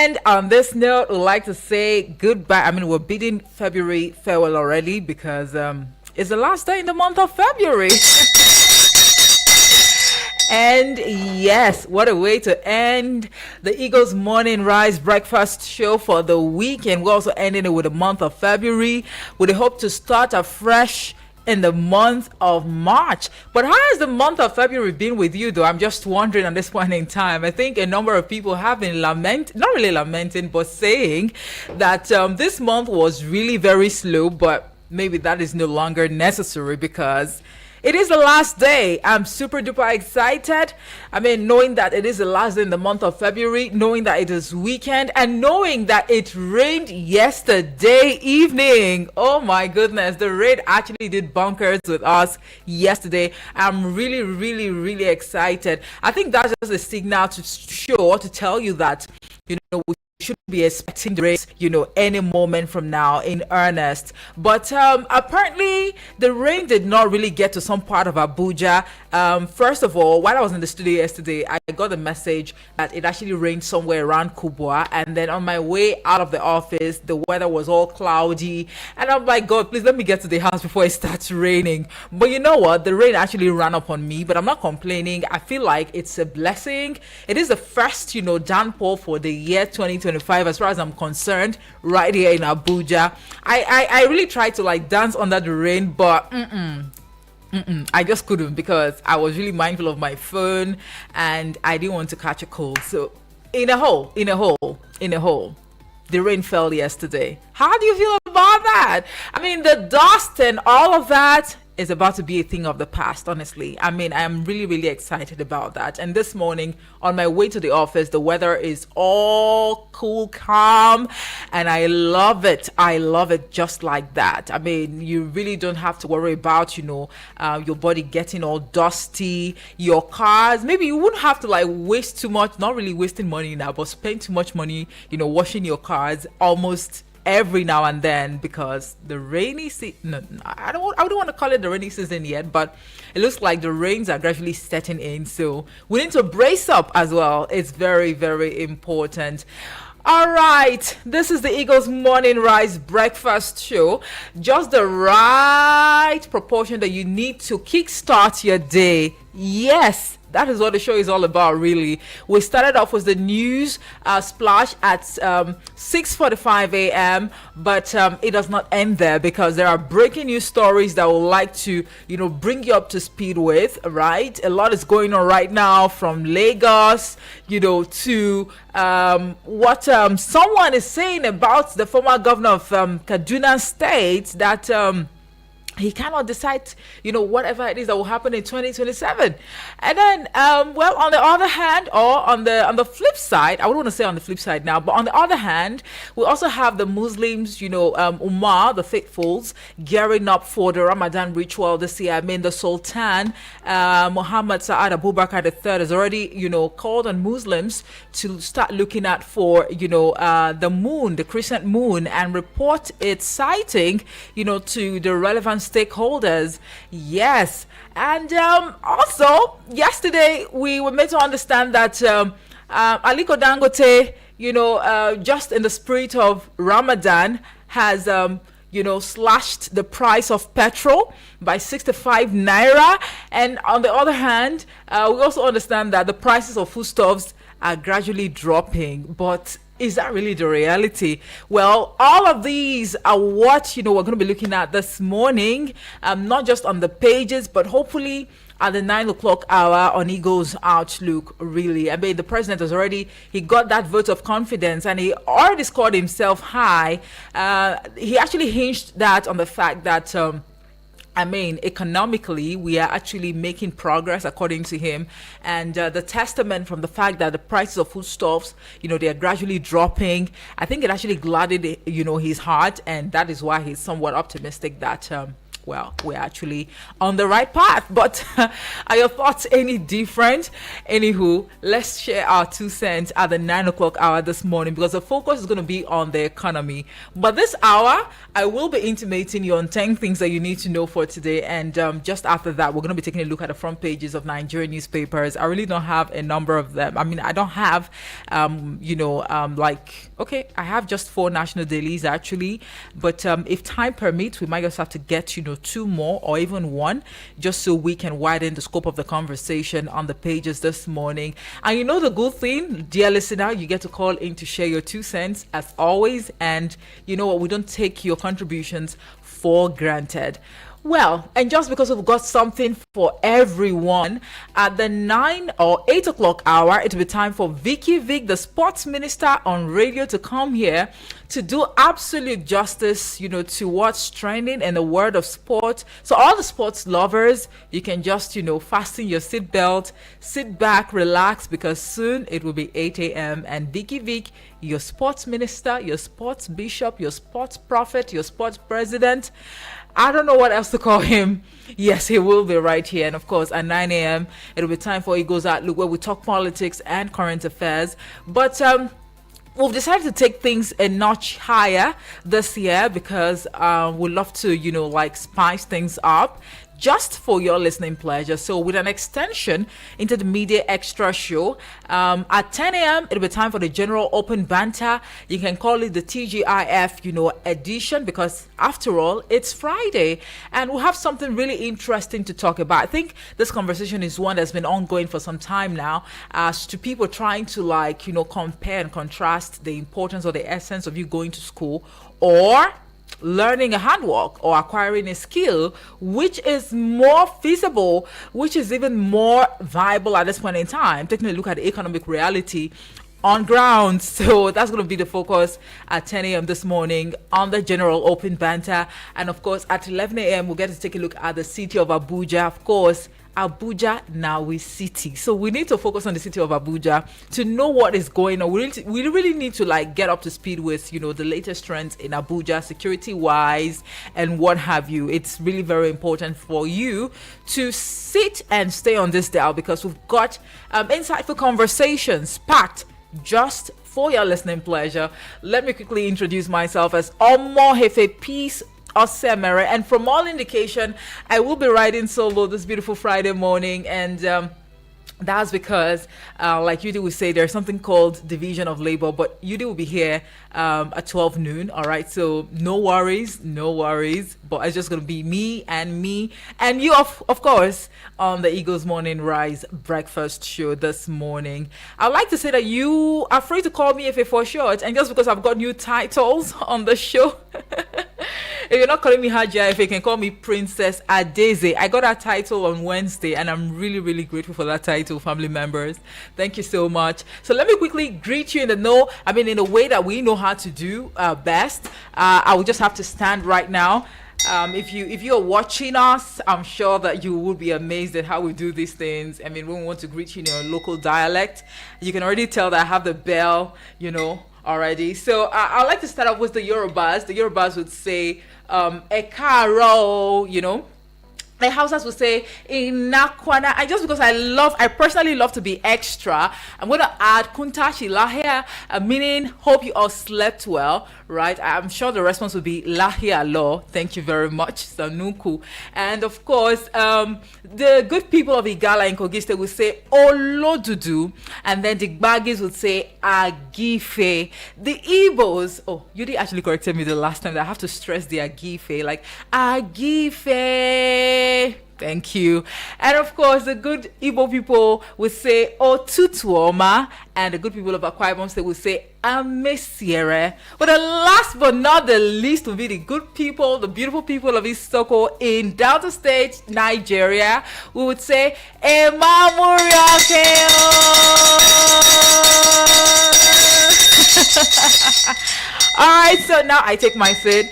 And on this note, we'd like to say goodbye. I mean, we're bidding February farewell already because it's the last day in the month of February. And yes, what a way to end the Eagles Morning Rise Breakfast Show for the weekend. We're also ending it with the month of February with a hope to start afresh in the month of March. But how has the month of February been with you, though? I'm just wondering at this point in time. I think a number of people have been not really lamenting, but saying that this month was really very slow, but maybe that is no longer necessary because it is the last day. I'm super duper excited. I mean, knowing that it is the last day in the month of February, knowing that it is weekend, and knowing that it rained yesterday evening. Oh my goodness, the rain actually did bunkers with us yesterday. I'm really, really, really excited. I think that's just a signal to show, to tell you that, we should be expecting the race, any moment from now in earnest. But apparently the rain did not really get to some part of Abuja. First of all, while I was in the studio yesterday, I got a message that it actually rained somewhere around Kubwa. And then on my way out of the office, the weather was all cloudy. And I'm like, God, please let me get to the house before it starts raining. But you know what? The rain actually ran up on me, but I'm not complaining. I feel like it's a blessing. It is the first, downpour for the year 2025 as far as I'm concerned, right here in Abuja. I really tried to dance under the rain, but I just couldn't because I was really mindful of my phone and I didn't want to catch a cold. So in a hole, the rain fell yesterday. How do you feel about that? I mean, the dust and all of that is about to be a thing of the past, honestly. I mean, I am really, really excited about that. And this morning, on my way to the office, the weather is all cool, calm, and I love it. I love it just like that. I mean, you really don't have to worry about, your body getting all dusty, your cars. Maybe you wouldn't have to waste too much, not really wasting money now, but spend too much money, washing your cars almost every now and then because the rainy season, no, I don't want to call it the rainy season yet, but it looks like the rains are gradually setting in, so we need to brace up as well. It's very, very important. All right, this is the Eagles Morning Rise Breakfast Show. Just the right proportion that you need to kickstart your day. Yes, that is what the show is all about, really. We started off with the news splash at 6:45 a.m., but it does not end there because there are breaking news stories that I would like to, bring you up to speed with, right? A lot is going on right now from Lagos, to what someone is saying about the former governor of Kaduna State that he cannot decide, whatever it is that will happen in 2027. And then, on the other hand, or on the flip side, I wouldn't want to say on the flip side now, but on the other hand, we also have the Muslims, Ummah, the faithfuls, gearing up for the Ramadan ritual this year. I mean, the Sultan, Muhammad Sa'ad Abubakar III has already, called on Muslims to start looking out for, the moon, the crescent moon, and report its sighting, to the relevant stakeholders. Yes. And also yesterday we were made to understand that Aliko Dangote, just in the spirit of Ramadan, has slashed the price of petrol by 65 naira. And on the other hand, we also understand that the prices of foodstuffs are gradually dropping. But is that really the reality? Well, all of these are what, we're going to be looking at this morning, not just on the pages, but hopefully at the 9 o'clock hour on Eagles Outlook, really. I mean, the president he got that vote of confidence and he already scored himself high. He actually hinged that on the fact that economically, we are actually making progress, according to him. And the testament from the fact that the prices of foodstuffs, they are gradually dropping. I think it actually gladdened, his heart. And that is why he's somewhat optimistic that well, we're actually on the right path. But are your thoughts any different? Anywho, let's share our 2 cents at the 9 o'clock hour this morning, because the focus is going to be on the economy. But this hour, I will be intimating you on 10 things that you need to know for today. And just after that, we're going to be taking a look at the front pages of Nigerian newspapers. I really don't have a number of them. I mean, I don't have, okay, I have just 4 national dailies actually. But if time permits, we might just have to get, 2 more or even 1, just so we can widen the scope of the conversation on the pages this morning. And the good thing, dear listener, you get to call in to share your 2 cents as always. And you know what? We don't take your contributions for granted. Well, and just because we've got something for everyone, at the 9 or 8 o'clock hour, it'll be time for Vicky Vic, the sports minister on radio, to come here to do absolute justice, to what's trending in the world of sport. So all the sports lovers, you can just, fasten your seatbelt, sit back, relax, because soon it will be 8 a.m. and Vicky Vic, your sports minister, your sports bishop, your sports prophet, your sports president, I don't know what else to call him. Yes, he will be right here. And of course, at 9 a.m., it'll be time for He Goes Out Look, where we talk politics and current affairs. But we've decided to take things a notch higher this year, because we love to, spice things up, just for your listening pleasure. So with an extension into the Media Extra show, at 10 a.m. it'll be time for the General Open Banter. You can call it the TGIF, edition, because after all, it's Friday and we'll have something really interesting to talk about. I think this conversation is one that's been ongoing for some time now, as to people trying to compare and contrast the importance or the essence of you going to school or learning a handwork or acquiring a skill, which is more feasible, which is even more viable at this point in time, taking a look at the economic reality on ground. So that's going to be the focus at 10 a.m. this morning on the General Open Banter. And of course, at 11 a.m., we'll get to take a look at the city of Abuja. Of course, Abuja now is city. So we need to focus on the city of Abuja to know what is going on. We really need to get up to speed with, the latest trends in Abuja, security wise and what have you. It's really very important for you to sit and stay on this dial, because we've got insightful conversations packed just for your listening pleasure. Let me quickly introduce myself as Omo Hefe Peace Osemere, and from all indication, I will be riding solo this beautiful Friday morning, and that's because, like Yudi would say, there's something called division of labor, but Yudi will be here at 12 noon, all right? So no worries, but it's just going to be me and you, of course, on the Eagles Morning Rise breakfast show this morning. I'd like to say that you are free to call me FA for short, and just because I've got new titles on the show, if you're not calling me Hajia, if you can call me Princess Adeze. I got that title on Wednesday, and I'm really, really grateful for that title, family members. Thank you so much. So let me quickly greet you in a way that we know how to do best. I will just have to stand right now. If you're watching us, I'm sure that you will be amazed at how we do these things. I mean, when we want to greet you in your local dialect, you can already tell that I have the bell, already. So I'd like to start off with the Yorubas. The Yorubas would say, Ekaro, The Hausas would say Inakwana. And just because I personally love to be extra, I'm going to add Kuntashi Lahia, meaning hope you all slept well, right? I'm sure the response would be Lahia Law. Thank you very much, Sanuku. And of course, the good people of Igala and Kogiste would say Olodudu, and then the Gbagis would say Agife. The Igbos, you did actually corrected me the last time that I have to stress the Agife, like Agife. Thank you. And of course, the good Igbo people would say Otutuoma, and the good people of Akwa Ibom State would say Amesiere. But the last but not the least would be the good people, the beautiful people of Isoko in Delta State, Nigeria. We would say Emamuriake. All right, so now I take my seat.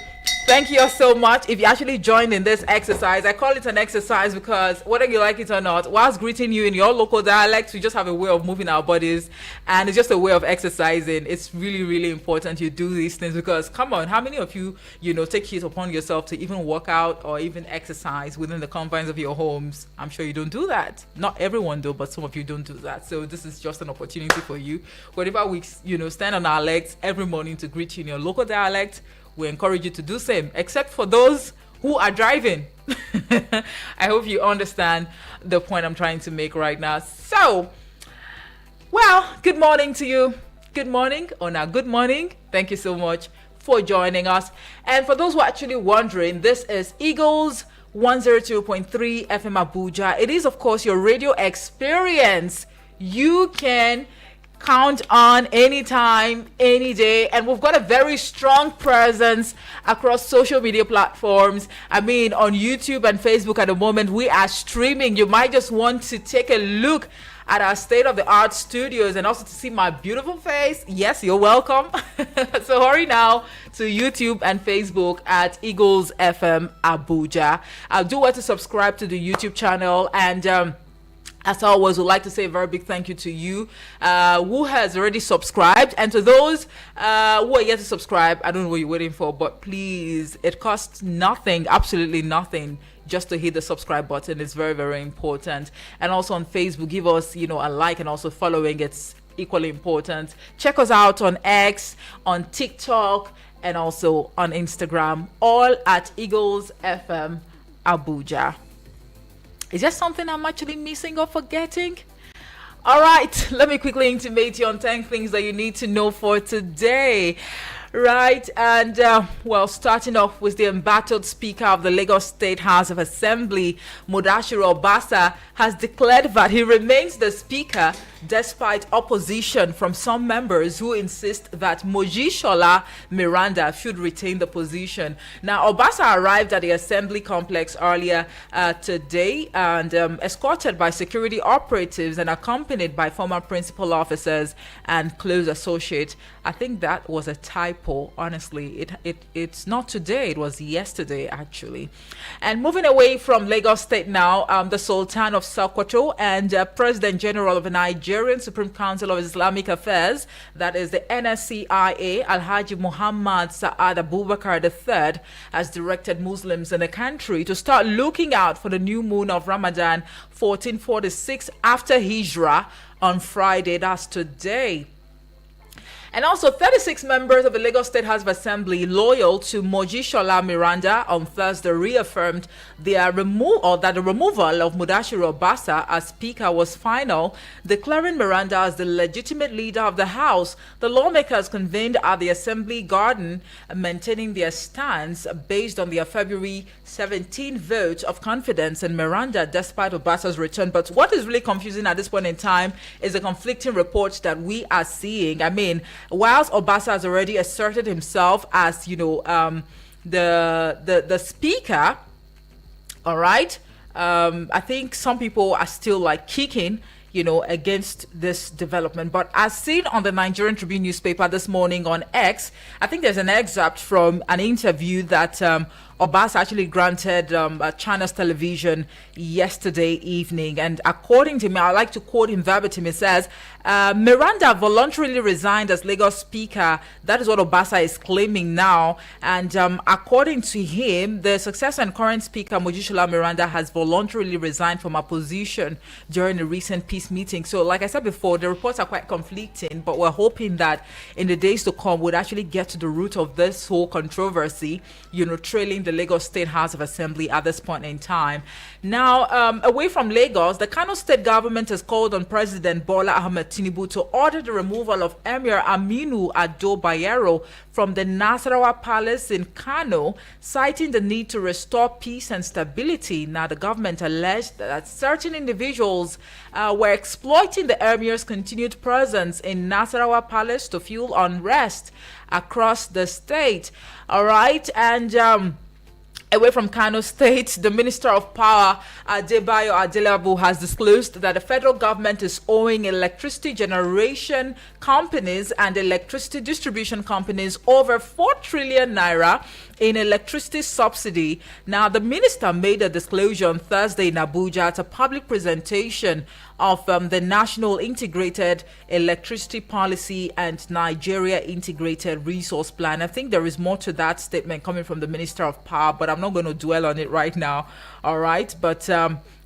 Thank you all so much. If you actually joined in this exercise, I call it an exercise because whether you like it or not, whilst greeting you in your local dialect, we just have a way of moving our bodies and it's just a way of exercising. It's really, really important you do these things because come on, how many of you, take it upon yourself to even work out or even exercise within the confines of your homes? I'm sure you don't do that. Not everyone do, but some of you don't do that. So this is just an opportunity for you. Whatever we, stand on our legs every morning to greet you in your local dialect, we encourage you to do same, except for those who are driving. I hope you understand the point I'm trying to make right now. So, well, good morning to you. Good morning, or now good morning. Thank you so much for joining us. And for those who are actually wondering, this is Eagles 102.3 FM Abuja. It is, of course, your radio experience. You can count on anytime, any day, and we've got a very strong presence across social media platforms. I mean, on YouTube and Facebook at the moment, we are streaming. You might just want to take a look at our state-of-the-art studios and also to see my beautiful face. Yes, you're welcome. So hurry now to YouTube and Facebook at Eagles FM Abuja. Do want to subscribe to the YouTube channel, and as always, we'd like to say a very big thank you to you who has already subscribed, and to those who are yet to subscribe. I don't know what you're waiting for, but please, it costs nothing, absolutely nothing, just to hit the subscribe button. It's very, very important. And also on Facebook, give us, a like, and also following. It's equally important. Check us out on X, on TikTok, and also on Instagram, all at Eagles FM Abuja. Is there something I'm actually missing or forgetting? All right, let me quickly intimate you on 10 things that you need to know for today. Right, and starting off with the embattled Speaker of the Lagos State House of Assembly, Mudashiru Obasa, has declared that he remains the Speaker despite opposition from some members who insist that Mojisola Meranda should retain the position. Now, Obasa arrived at the Assembly complex earlier today and escorted by security operatives and accompanied by former principal officers and close associates. I think that was a typo, honestly. It's not today, it was yesterday, actually. And moving away from Lagos State now, the Sultan of Sokoto and President General of the Nigerian Supreme Council of Islamic Affairs, that is the NSCIA, Alhaji Muhammad Sa'ad Abubakar III, has directed Muslims in the country to start looking out for the new moon of Ramadan 1446 after Hijrah on Friday, that's today. And also 36 members of the Lagos State House of Assembly loyal to Mojisola Meranda on Thursday reaffirmed that the removal of Mudashiru Obasa as Speaker was final, declaring Meranda as the legitimate leader of the House. The lawmakers convened at the Assembly Garden, maintaining their stance based on their February 17 vote of confidence in Meranda despite Obasa's return. But what is really confusing at this point in time is the conflicting reports that we are seeing. I mean, whilst Obasa has already asserted himself as, the speaker, all right, I think some people are still kicking, against this development. But as seen on the Nigerian Tribune newspaper this morning on X, I think there's an excerpt from an interview that Obasa actually granted China's television yesterday evening. And according to me, I like to quote him verbatim. It says, Meranda voluntarily resigned as Lagos Speaker. That is what Obasa is claiming now. And according to him, the successor and current Speaker, Mojisola Meranda, has voluntarily resigned from her position during a recent peace meeting. So like I said before, the reports are quite conflicting, but we're hoping that in the days to come, we'll actually get to the root of this whole controversy, trailing the Lagos State House of Assembly at this point in time. Now, away from Lagos, the Kano State government has called on President Bola Ahmed Tinubu to order the removal of Emir Aminu Ado Bayero from the Nasarawa Palace in Kano, citing the need to restore peace and stability. Now, the government alleged that certain individuals were exploiting the Emir's continued presence in Nasarawa Palace to fuel unrest across the state. All right, and Away from Kano State, the Minister of Power, Adebayo Adelabu, has disclosed that the federal government is owing electricity generation companies and electricity distribution companies over 4 trillion naira in electricity subsidy. Now, the minister made a disclosure on Thursday in Abuja at a public presentation of the National Integrated Electricity Policy and Nigeria Integrated Resource Plan. I think there is more to that statement coming from the Minister of Power, but I'm not going to dwell on it right now. All right. But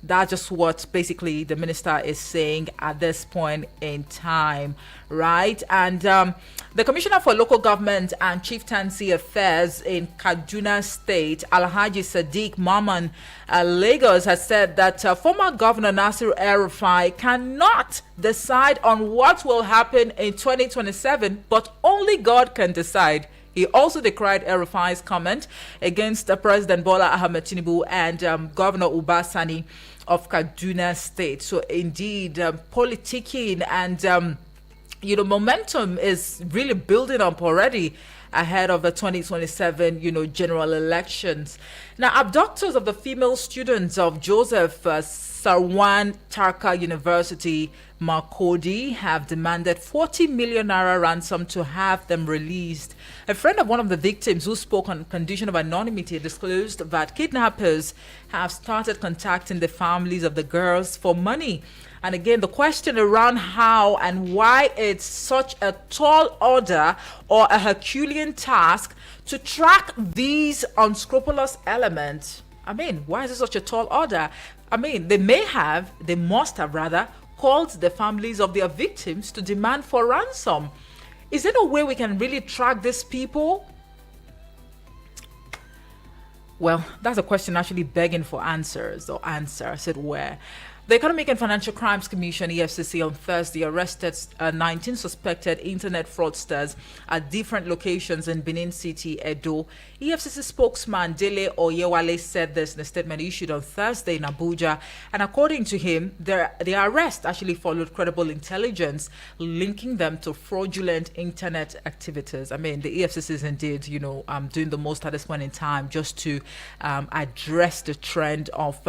that's just what basically the minister is saying at this point in time, right? And the Commissioner for Local Government and Chieftaincy Affairs in Kaduna State, Alhaji Sadiq Maman, Lagos, has said that former Governor Nasir El-Rufai cannot decide on what will happen in 2027, but only God can decide. He also decried El-Rufai's comment against President Bola Ahmed Tinubu and Governor Uba Sani of Kaduna State. So indeed, politicking and momentum is really building up already ahead of the 2027, general elections. Now, abductors of the female students of Joseph Sarwan Tarka University, Makodi, have demanded 40 million naira ransom to have them released. A friend of one of the victims who spoke on condition of anonymity disclosed that kidnappers have started contacting the families of the girls for money. And again, the question around how and why it's such a tall order or a Herculean task to track these unscrupulous elements. I mean, why is it such a tall order? I mean, they must have rather, called the families of their victims to demand for ransom. Is there no way we can really track these people? Well, that's a question actually begging for answers, or answer, as it were. The Economic and Financial Crimes Commission, EFCC, on Thursday arrested 19 suspected internet fraudsters at different locations in Benin City, Edo. EFCC spokesman Dele Oyewale said this in a statement issued on Thursday in Abuja. And according to him, the arrest actually followed credible intelligence linking them to fraudulent internet activities. I mean, the EFCC is indeed, doing the most at this point in time just to address the trend of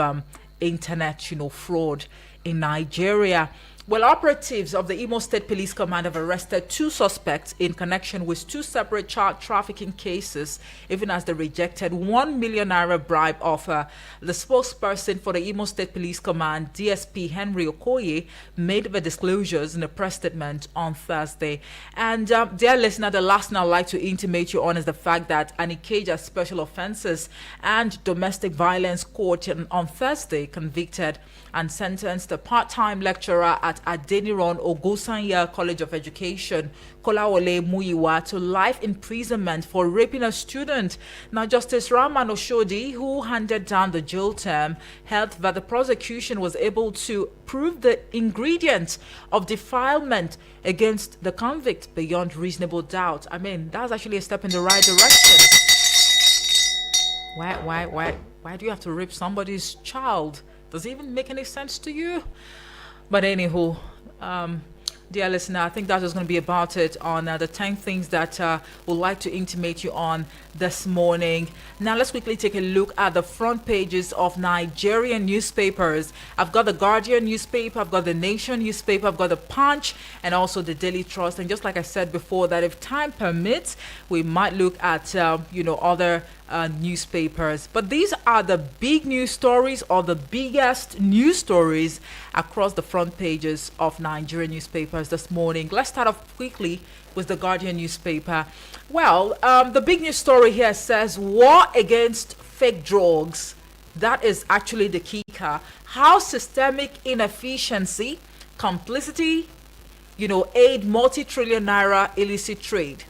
internet, fraud in Nigeria. Well, operatives of the Imo State Police Command have arrested 2 suspects in connection with 2 separate child trafficking cases, even as they rejected 1 million naira bribe offer. The spokesperson for the Imo State Police Command, DSP Henry Okoye, made the disclosures in a press statement on Thursday. And dear listener, the last thing I'd like to intimate you on is the fact that an Ikeja Special Offences and Domestic Violence Court on Thursday convicted and sentenced a part-time lecturer at Adeniran Ogosanya College of Education, Kolawole Muyiwa, to life imprisonment for raping a student. Now, Justice Rahman Oshodi, who handed down the jail term, held that the prosecution was able to prove the ingredient of defilement against the convict beyond reasonable doubt. I mean, that's actually a step in the right direction. Why do you have to rape somebody's child? Does it even make any sense to you? But anywho, dear listener, I think that is going to be about it on the 10 things that we'd like to intimate you on this morning. Now, let's quickly take a look at the front pages of Nigerian newspapers. I've got the Guardian newspaper, I've got the Nation newspaper, I've got the Punch, and also the Daily Trust. And just like I said before, that if time permits, we might look at, other newspapers. But these are the big news stories, or the biggest news stories across the front pages of Nigerian newspapers this morning. Let's start off quickly with the Guardian newspaper. Well, the big news story here says war against fake drugs. That is actually the kicker. How systemic inefficiency, complicity, aid multi-trillion naira illicit trade.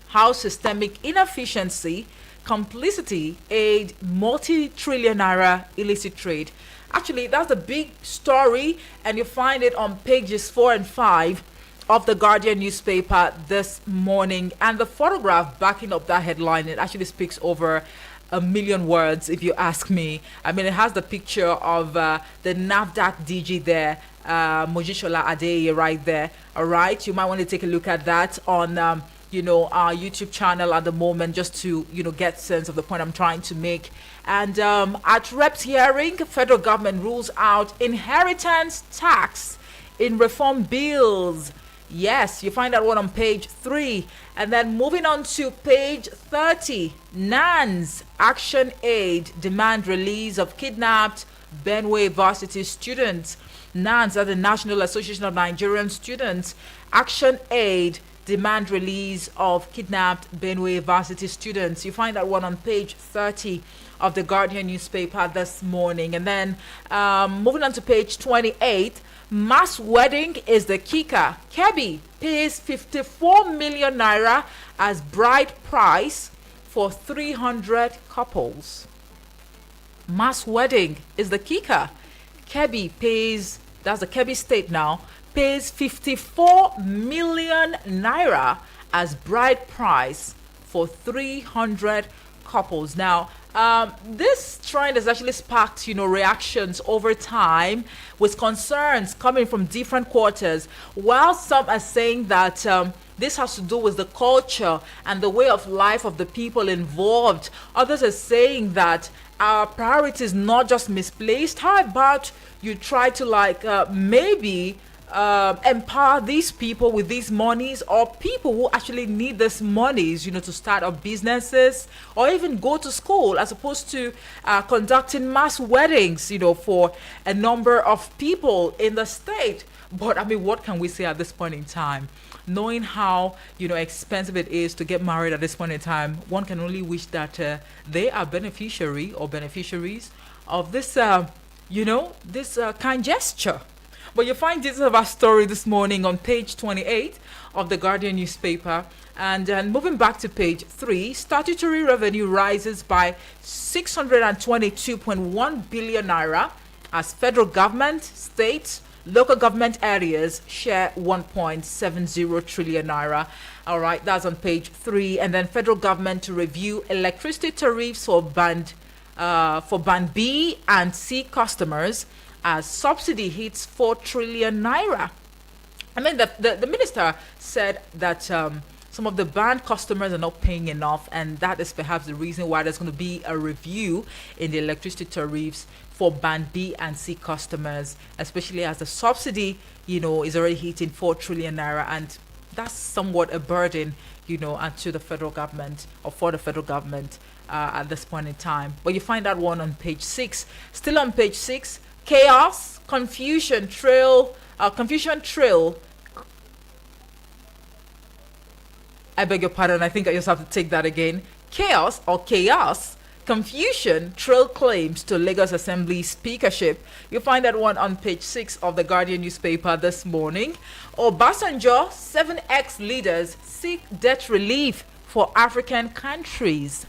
How systemic inefficiency, complicity, aid multi-trillion naira illicit trade. Actually, that's the big story, and you find it on pages 4 and 5 of the Guardian newspaper this morning. And the photograph backing up that headline, it actually speaks over a million words, if you ask me. I mean, it has the picture of the NAFDAC DG there, Mojisola Adeye right there. All right, you might want to take a look at that on our YouTube channel at the moment, just to get sense of the point I'm trying to make. And at Reps hearing, federal government rules out inheritance tax in reform bills. Yes, you find that one on page 3. And then moving on to page 30, NANS Action Aid demand release of kidnapped Benue Varsity students. NANS, are the National Association of Nigerian Students. Action Aid demand release of kidnapped Benue Varsity students. You find that one on page 30 of the Guardian newspaper this morning. And then moving on to page 28, mass wedding is the kicker. Kebbi pays 54 million naira as bride price for 300 couples. Mass wedding is the kicker. Kebbi pays, that's the Kebbi state now, pays 54 million naira as bride price for 300 couples. Now, this trend has actually sparked, reactions over time, with concerns coming from different quarters. While some are saying that this has to do with the culture and the way of life of the people involved, others are saying that our priority is not just misplaced. How about you try to maybe empower these people with these monies, or people who actually need these monies, to start up businesses or even go to school, as opposed to conducting mass weddings, for a number of people in the state. But I mean, what can we say at this point in time? Knowing how expensive it is to get married at this point in time, one can only wish that they are beneficiaries of this, this kind gesture. But you find details of our story this morning on page 28 of the Guardian newspaper. And then moving back to page 3, statutory revenue rises by 622.1 billion naira as federal government, states, local government areas share 1.70 trillion naira. All right, that's on page 3. And then federal government to review electricity tariffs for band B and C customers as subsidy hits 4 trillion naira. I mean, the minister said that some of the band customers are not paying enough, and that is perhaps the reason why there's going to be a review in the electricity tariffs for band B and C customers, especially as the subsidy, is already hitting 4 trillion naira, and that's somewhat a burden, to the federal government, or for the federal government at this point in time. But you find that one on page 6. Still on page 6, chaos, confusion trail. I beg your pardon. I think I just have to take that again. Chaos, confusion trail claims to Lagos Assembly speakership. You'll find that one on page 6 of the Guardian newspaper this morning. Obasanjo, 7 ex-leaders seek debt relief for African countries.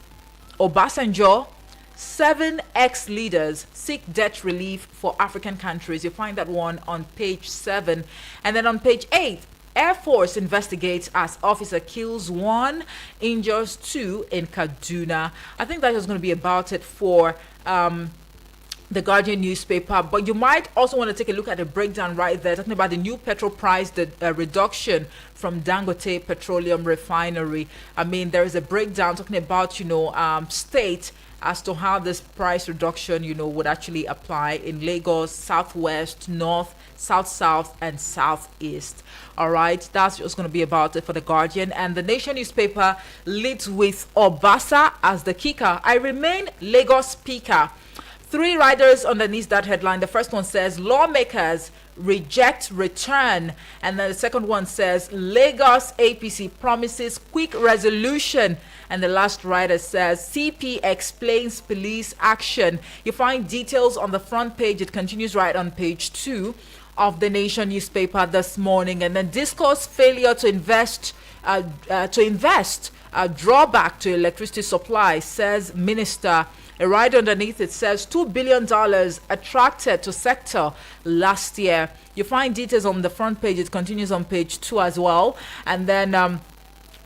Obasanjo, 7 ex-leaders seek debt relief for African countries. You find that one on page 7. And then on page 8, Air Force investigates as officer kills 1, injures 2 in Kaduna. I think that is going to be about it for the Guardian newspaper. But you might also want to take a look at the breakdown right there, talking about the new petrol price, the reduction from Dangote Petroleum Refinery. I mean, there is a breakdown talking about, state as to how this price reduction, would actually apply in Lagos, Southwest, North, South, and Southeast. All right, that's just going to be about it for the Guardian. And the Nation newspaper leads with Obasa as the kicker. I remain Lagos speaker. 3 riders underneath that headline. The first one says lawmakers reject return, and then the second one says Lagos APC promises quick resolution, and the last rider says CP explains police action. You find details on the front page. It continues right on page 2 of the Nation newspaper this morning. And then discourse failure to invest drawback to electricity supply, says minister. A rider underneath it says $2 billion attracted to sector last year. You find details on the front page. It continues on page 2 as well. And then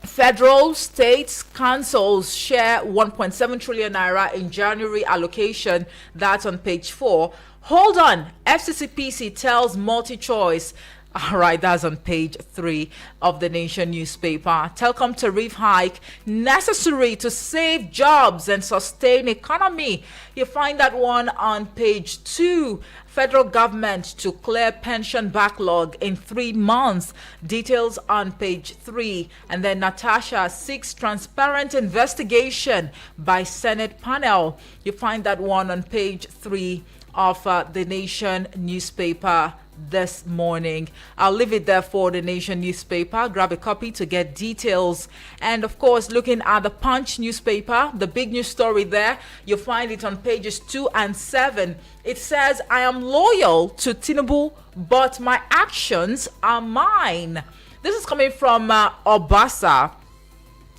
federal, states, councils share 1.7 trillion naira in January allocation. That's on page 4. Hold on. FCCPC tells MultiChoice All right, that's on page 3 of the Nation newspaper. Telecom tariff hike necessary to save jobs and sustain economy. You find that one on page 2. Federal government to clear pension backlog in 3 months. Details on page 3. And then Natasha seeks transparent investigation by Senate panel. You find that one on page 3 of the Nation newspaper this morning. I'll leave it there for the Nation newspaper. Grab a copy to get details. And of course, looking at the Punch newspaper, the big news story there, you'll find it on pages 2 and 7. It says, I am loyal to Tinubu, but my actions are mine. This is coming from Obasa.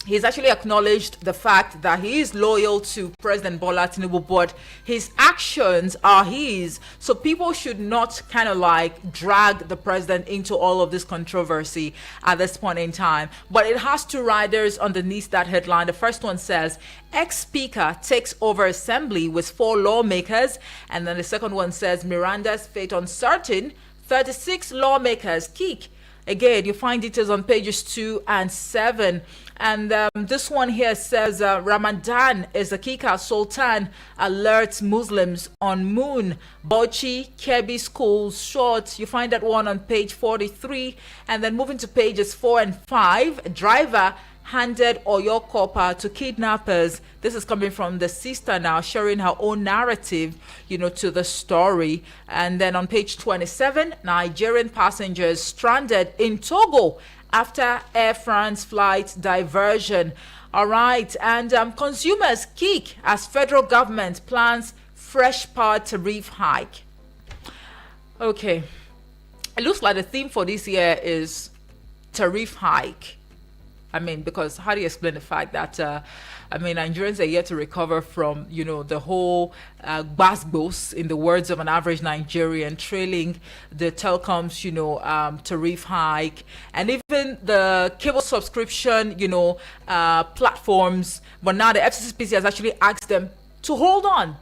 He's actually acknowledged the fact that he is loyal to President Bola Tinubu, but his actions are his. So people should not kind of like drag the president into all of this controversy at this point in time. But it has 2 riders underneath that headline. The first one says, ex-speaker takes over assembly with 4 lawmakers. And then the second one says, Miranda's fate uncertain, 36 lawmakers kick. Again, you find details on pages 2 and 7. And this one here says Ramadan is a kicker. Sultan alerts Muslims on moon. Bauchi, Kebbi schools short. You find that one on page 43. And then moving to pages 4 and 5. Driver handed Oyo copper to kidnappers. This is coming from the sister now, sharing her own narrative, to the story. And then on page 27, Nigerian passengers stranded in Togo after Air France flight diversion. All right, and consumers kick as federal government plans fresh power tariff hike. Okay, it looks like the theme for this year is tariff hike. I mean, because how do you explain the fact that, Nigerians are yet to recover from, the whole gbasgbos, in the words of an average Nigerian, trailing the telecoms, tariff hike, and even the cable subscription, platforms. But now the FCCPC has actually asked them to hold on.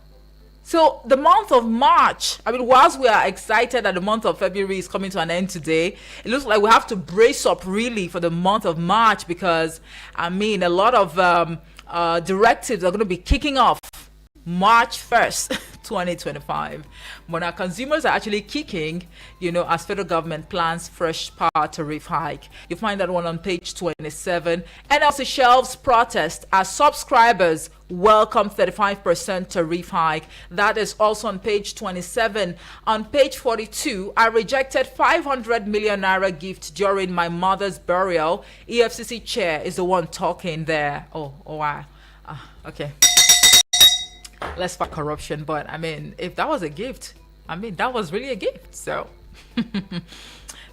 So the month of March, whilst we are excited that the month of February is coming to an end today, it looks like we have to brace up really for the month of March, because a lot of directives are going to be kicking off March 1st, 2025. But our consumers are actually kicking, as federal government plans fresh power tariff hike. You find that one on page 27. NLC shelves protest as subscribers welcome 35% tariff hike. That is also on page 27. On page 42, I rejected 500 million naira gift during my mother's burial. EFCC chair is the one talking there. Oh wow. Okay. Let's fight corruption. But if that was a gift, that was really a gift. So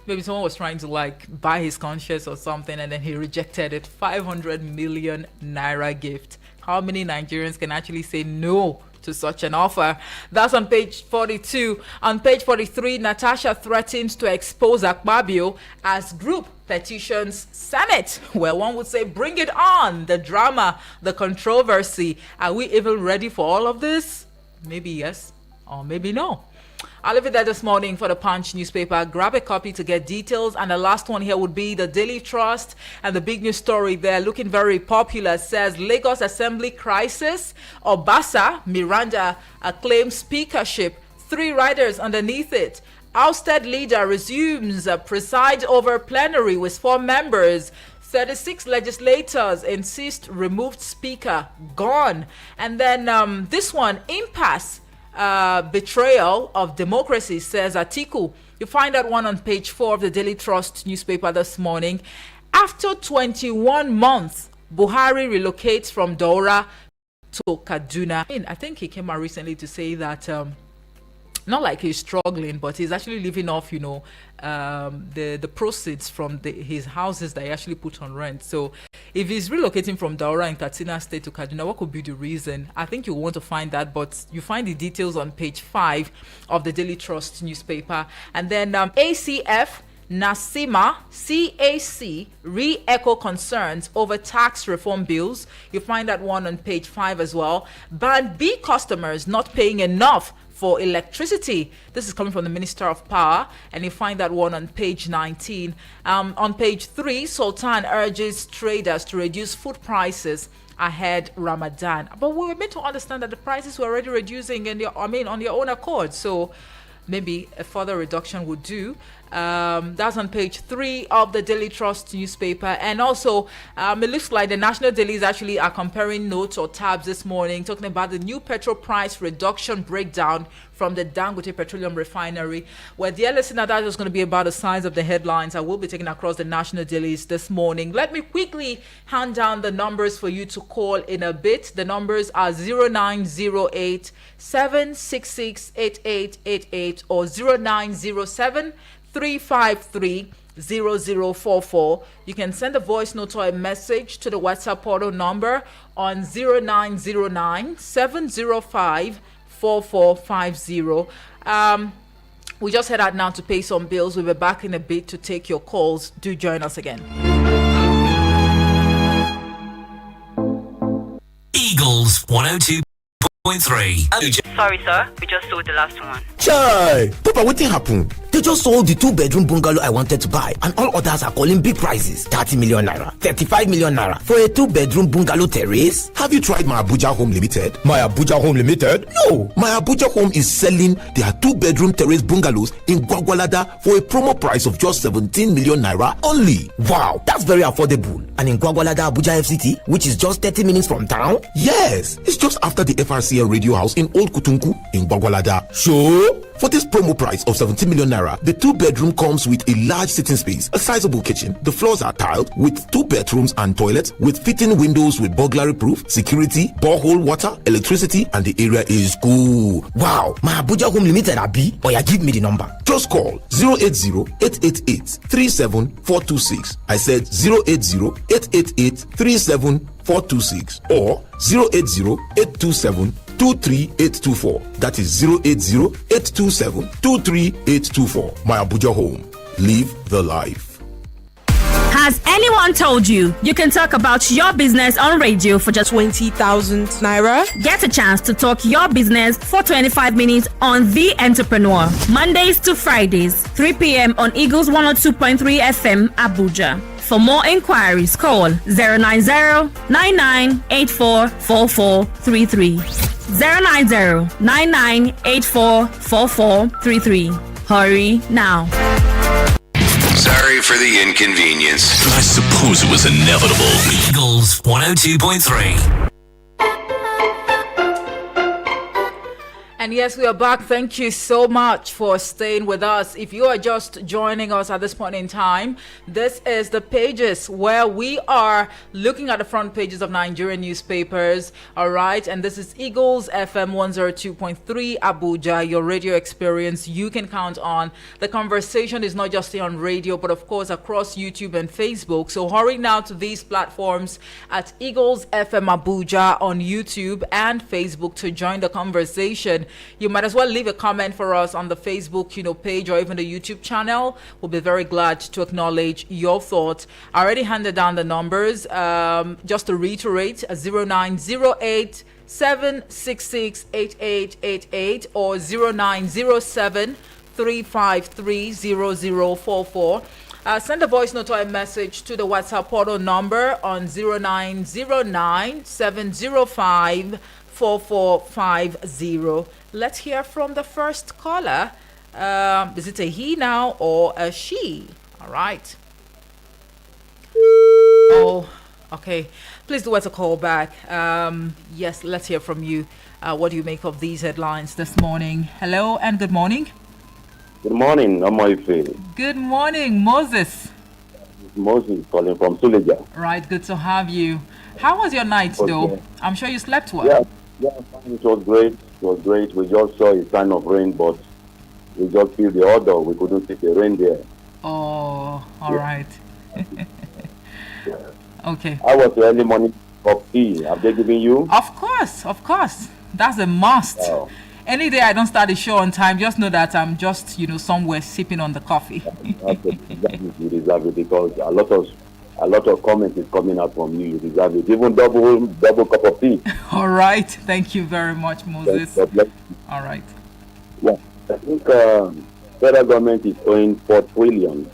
maybe someone was trying to buy his conscience or something, and then he rejected it. 500 million naira gift. How many Nigerians can actually say no to such an offer? That's on page 42. On page 43, Natasha threatens to expose Akpabio as group petitions Senate. Well, one would say, bring it on. The drama, the controversy. Are we even ready for all of this? Maybe yes, or maybe no. I'll leave it there this morning for the Punch newspaper. Grab a copy to get details. And the last one here would be the Daily Trust. And the big news story there, looking very popular, says Lagos Assembly crisis. Obasa, Miranda claims speakership. 3 riders underneath it. Ousted leader resumes preside over plenary with 4 members. 36 legislators insist removed speaker gone. And then this one, impasse. Betrayal of democracy, says Atiku. You find that one on page 4 of the Daily Trust newspaper this morning. After 21 months, Buhari relocates from Daura to Kaduna. I think he came out recently to say that not like he's struggling, but he's actually living off, the proceeds from his houses that he actually put on rent. So if he's relocating from Daura in Katsina State to Kaduna, what could be the reason? I think you want to find that, but you find the details on page 5 of the Daily Trust newspaper. And then ACF Nasima CAC re-echo concerns over tax reform bills. You find that one on page 5 as well. Band B customers not paying enough for electricity. This is coming from the Minister of Power, and you find that one on page 19. On page 3, Sultan urges traders to reduce food prices ahead Ramadan. But we were meant to understand that the prices were already reducing on their own accord. So maybe a further reduction would do. That's on page 3 of the Daily Trust newspaper. And also, it looks like the national dailies actually are comparing notes or tabs this morning, talking about the new petrol price reduction breakdown from the Dangote Petroleum Refinery. Well, dear listener, that is going to be about the size of the headlines I will be taking across the national dailies this morning. Let me quickly hand down the numbers for you to call in a bit. The numbers are 0908 766 8888 or 0907 353 0044. You can send a voice note or a message to the WhatsApp portal number on 0909 705 4450. We just head out now to pay some bills. We'll be back in a bit to take your calls. Do join us again. Eagles 102.3. Sorry, sir. We just sold the last one. Chai! Papa, what happened? They just sold the 2-bedroom bungalow I wanted to buy, and all others are calling big prices. 30 million naira, 35 million naira for a 2-bedroom bungalow terrace. Have you tried My Abuja Home Limited? My Abuja Home Limited? No! My Abuja Home is selling their 2-bedroom terrace bungalows in Gwagwalada for a promo price of just 17 million naira only. Wow, that's very affordable. And in Gwagwalada, Abuja FCT, which is just 30 minutes from town? Yes, it's just after the FRCN radio house in Old Kutunku in Gwagwalada. Sure? For this promo price of 17 million naira, the 2-bedroom comes with a large sitting space, a sizable kitchen. The floors are tiled with 2 bathrooms and toilets with fitting windows with burglary proof, security, borehole water, electricity, and the area is cool. Wow, My Abuja Home Limited, Abi. Oh, yeah, give me the number. Just call 080-888-37426. I said 080-888-37426 or 080-827-23824. That is 080-827-23824. My Abuja Home. Live the life. Has anyone told you you can talk about your business on radio for just 20,000 naira? Get a chance to talk your business for 25 minutes on The Entrepreneur. Mondays to Fridays, 3 p.m. on Eagles 102.3 FM, Abuja. For more inquiries, call 090-9984-4433. 090-9984-4433. Hurry now. Sorry for the inconvenience. I suppose it was inevitable. Eagles 102.3. And yes, we are back. Thank you so much for staying with us. If you are just joining us at this point in time, this is the pages where we are looking at the front pages of Nigerian newspapers. All right. And this is Eagles FM 102.3 Abuja, your radio experience you can count on. The conversation is not just here on radio, but of course across YouTube and Facebook. So hurry now to these platforms at Eagles FM Abuja on YouTube and Facebook to join the conversation. You might as well leave a comment for us on the Facebook, page or even the YouTube channel. We'll be very glad to acknowledge your thoughts. I already handed down the numbers. Just to reiterate, 0908 766 8888 or 0907 353 0044. Send a voice note or a message to the WhatsApp portal number on 0909 705 4450. Let's hear from the first caller. Is it a he now or a she? All right. Oh, okay. Please do us a call back. Yes, let's hear from you. What do you make of these headlines this morning? Hello and good morning. Good morning, Amoife. Good morning, Moses. Moses calling from Suleja. Right, good to have you. How was your night, though? I'm sure you slept well. Yeah, fine. It was great. We just saw a sign of rain, but we just feel the order. We couldn't see the rain there. Oh, all right. Okay. How was the early morning of tea? Have they given you? Of course. That's a must. Oh. Any day I don't start the show on time, just know that I'm just, somewhere sipping on the coffee. Exactly. You deserve it because a lot of comments is coming out from you. You deserve it. Even double cup of tea. All right. Thank you very much, Moses. All right. Well, I think federal government is owing 4 trillion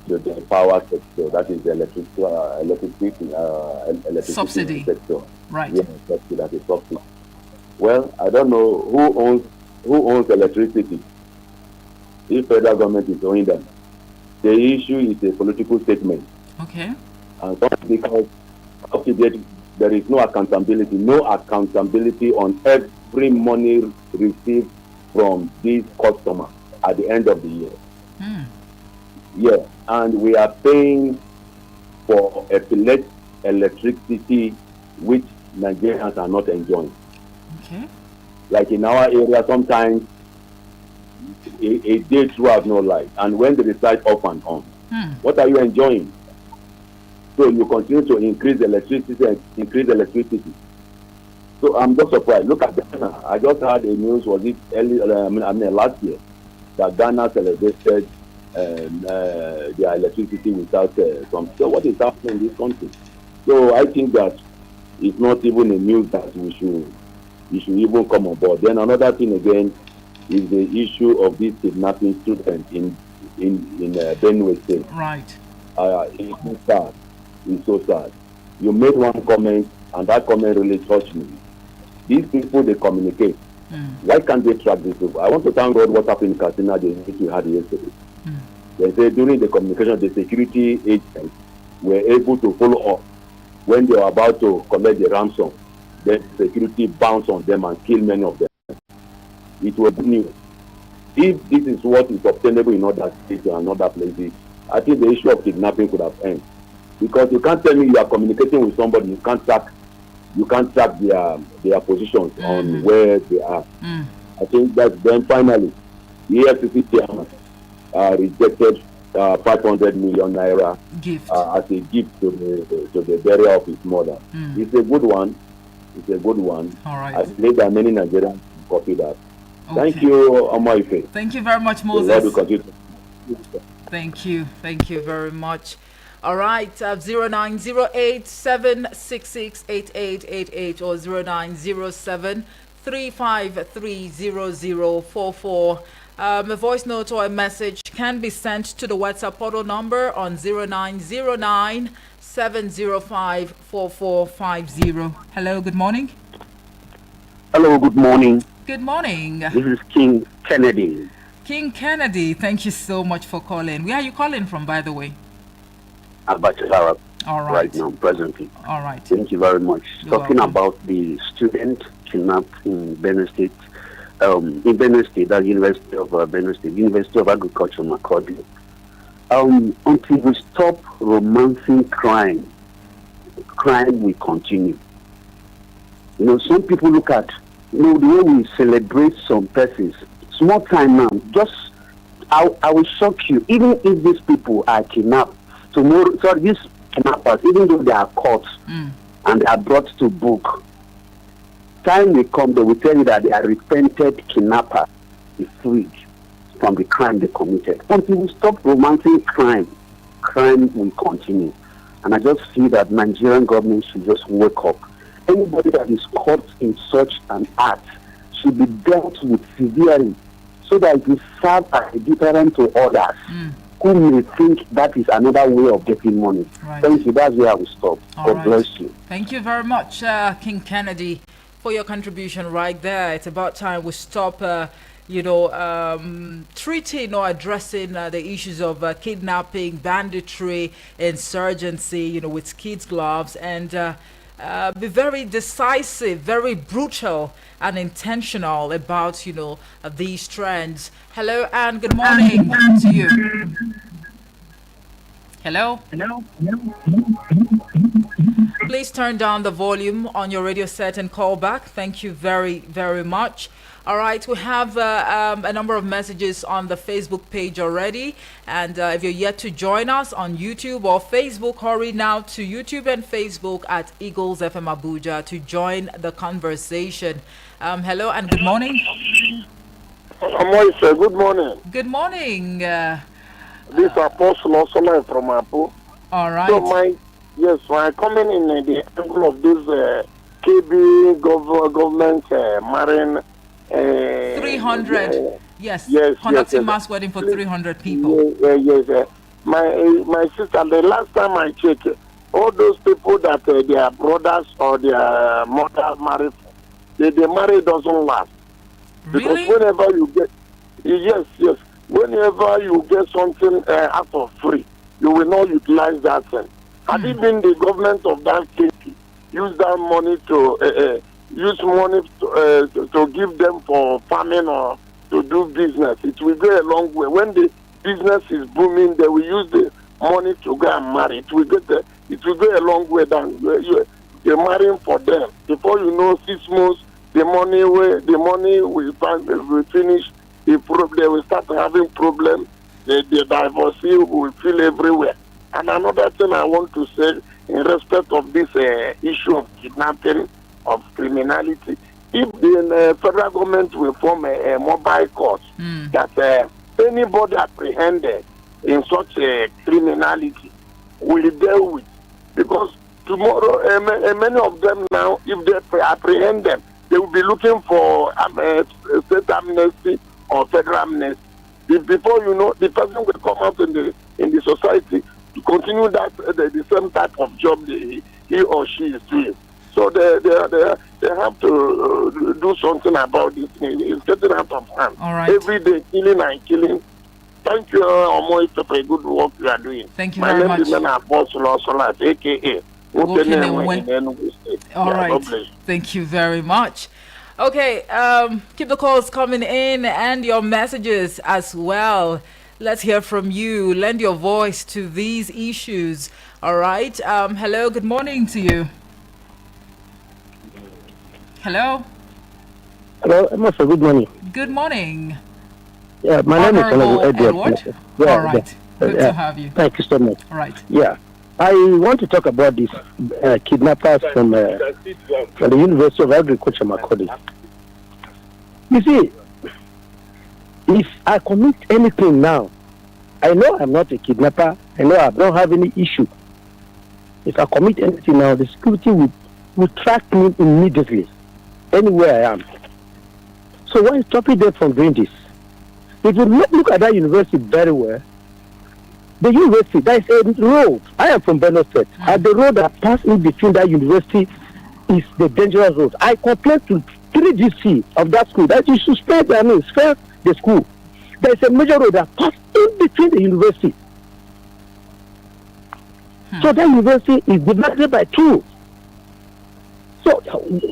to the power sector. That is the electricity Subsidy. sector. Right. Yes, that is subsidy. Well, I don't know who owns electricity. If federal government is owing them, the issue is a political statement. Okay. And because there is no accountability on every money received from this customer at the end of the year. Yeah, and we are paying for electricity which Nigerians are not enjoying. Okay. Like in our area, sometimes a day through has no light, and when they decide off and on, what are you enjoying? So you continue to increase electricity. So I'm just surprised. Look at Ghana. I just heard a news, was it last year, that Ghana celebrated their electricity without some. So what is happening in this country? So I think that it's not even a news that we should even come on board. Then another thing again is the issue of this kidnapping student in Benue State. Right. It's so sad. It's so sad. You made one comment, and that comment really touched me. These people, they communicate. Why can't they track these people? I want to thank God what happened in Katsina, the meeting we had yesterday. They say during the communication, the security agents were able to follow up when they were about to collect the ransom. Then security bounced on them and killed many of them. It was new. If this is what is obtainable in other states and other places, I think the issue of kidnapping could have ended. Because you can't tell me you are communicating with somebody, you can't track their positions on where they are. I think that then finally, the EFCC chairman rejected 500 million naira Gift. as a gift to the burial of his mother. It's a good one. All right. I believe that many Nigerians copy that. Okay. Thank you, Omaife. Thank you very much, Moses. Thank you very much. All right, 0908-766-8888 or 0907-353-0044. A voice note or a message can be sent to the WhatsApp portal number on 0909-705-4450. Hello, good morning. Hello, good morning. Good morning. This is King Kennedy. King Kennedy, thank you so much for calling. Where are you calling from, by the way? Abachalara. All right. Right now, presently. All right. Thank you very much. You're Talking welcome. about the student kidnapped in Benue State. In Benue State, that University of Benue State, University of Agriculture, Makurdi. Until we stop romancing crime will continue. You know, some people look at, the way we celebrate some persons. Small time now, just, I will shock you, even if these people are kidnapped, tomorrow, sorry, these kidnappers, even though they are caught and they are brought to book, time will come, they will tell you that they are repented kidnappers, is freed from the crime they committed. Until we stop romancing crime will continue. And I just feel that Nigerian government should just wake up. Anybody that is caught in such an act should be dealt with severely, so that it will serve as a deterrent to others who may think that is another way of getting money. Right. Thank you. That's where I will stop. All God right. bless you. Thank you very much, King Kennedy, for your contribution right there. It's about time we stop, treating or addressing the issues of kidnapping, banditry, insurgency, with kids' gloves, and be very decisive, very brutal, and intentional about, these trends. Hello and good morning to you. Hello? Please turn down the volume on your radio set and call back. Thank you very, very much. All right, we have a number of messages on the Facebook page already. And if you're yet to join us on YouTube or Facebook, hurry now to YouTube and Facebook at Eagles FM Abuja to join the conversation. Hello and good morning. Moise, good morning. Good morning. This is Apostle Osola from Apu. All right. So my comment in the angle of this KB government marrying 300. Yes. Yes. Conducting mass wedding for 300 people. Yes. My sister, the last time I checked, all those people that their brothers or their mother married, the marriage doesn't last. Because Really? whenever you get, yes, whenever you get something out of free, you will not utilize that thing. Had it been the government of that state use that money to to give them for farming or to do business, it will go a long way. When the business is booming, they will use the money to go and marry. It will go a long way than you're marrying for them. Before you know, 6 months, the money will finish. They will start having problems. The divorcee will feel everywhere. And another thing I want to say in respect of this issue of kidnapping, of criminality, if the federal government will form a mobile court that anybody apprehended in such a criminality will deal with, because tomorrow many of them now, if they apprehend them, they will be looking for state amnesty or federal amnesty. Before you know, the person will come out in the society to continue that the same type of job he or she is doing. So they have to do something about this thing. It's getting out of hand. All right. Every day killing. Thank you, Omo, for a good work you are doing. Thank you very much. My name is Apostle Solat, a.k.a. All right. Thank you very much. Okay, keep the calls coming in and your messages as well. Let's hear from you. Lend your voice to these issues. All right. Hello, good morning to you. Hello. Hello, Master, good morning. Good morning. Yeah, my name is Edward. All right. Good to have you. Thank you so much. All right. Yeah. I want to talk about these kidnappers from the University of Agriculture, Macaulay. You see, if I commit anything now, I know I'm not a kidnapper. I know I don't have any issue. If I commit anything now, the security will track me immediately, anywhere I am. So why stopping them from doing this? If you look at that university very well, the university, there is a road. I am from Benno State. And the road that passes in between that university is the dangerous road. I complained to 3GC of that school that you should spare the school. There is a major road that passes in between the university. So that university is divided by two. So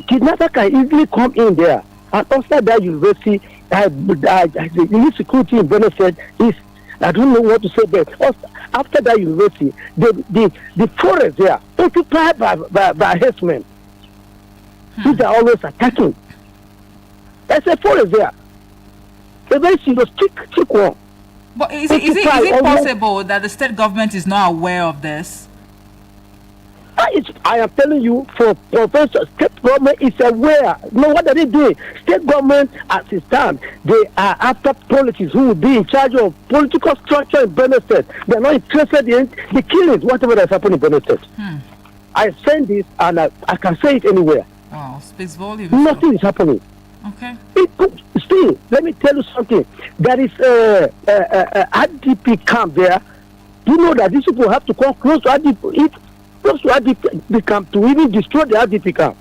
kidnapper can easily come in there. And after that university, the security in Benno State is, I don't know what to say, but after that university, the forest there, occupied by herdsmen, which are always attacking. There's a forest there. A very serious, thick one. But is it possible that the state government is not aware of this? I am telling you, for professors, state government is aware. No, what are they doing? State government, as it stands, they are after politics who will be in charge of political structure in Benno State. They are not interested in the killings, whatever that's happening in Benno State. I send this and I can say it anywhere. Wow, speaks volumes. Nothing is happening. Okay. Still, let me tell you something. There is a RDP camp there. You know that these people have to come close to RDP. Close to RDP camp to even destroy the RDP camp.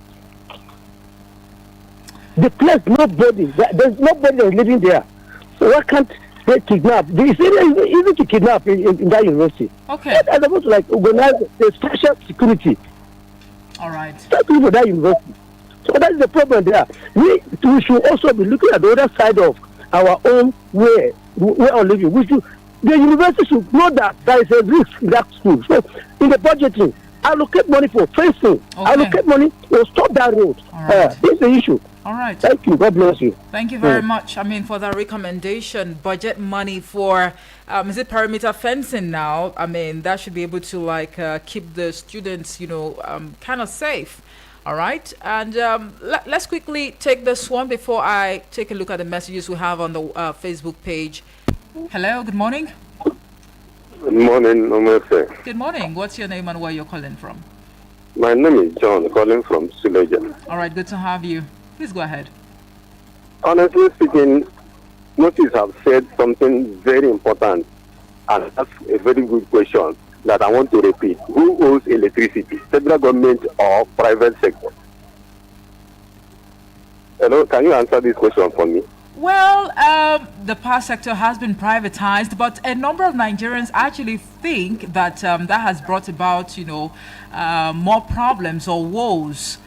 The place, there's nobody that's living there. So why can't they kidnap? It's easy to kidnap in that university. Okay. I'm supposed to organize the special security. All right. That's for that university. So that's the problem there. We should also be looking at the other side of our own way of living. The university should know that there is a risk in that school. So in the budgeting, allocate money for fencing. Allocate money to stop that road. Right. This is the issue. All right. Thank you. God bless you. Thank you very much. I mean, for that recommendation, budget money for, is it perimeter fencing now? I mean, that should be able to keep the students, kind of safe. All right. And let's quickly take this one before I take a look at the messages we have on the Facebook page. Hello. Good morning. Good morning, Namaste. Good morning. What's your name and where you're calling from? My name is John, calling from Suleja. All right. Good to have you. Please go ahead. Honestly speaking, Moses have said something very important, and that's a very good question that I want to repeat. Who owns electricity, federal government or private sector? Hello, can you answer this question for me? Well, the power sector has been privatized, but a number of Nigerians actually think that that has brought about, more problems or woes,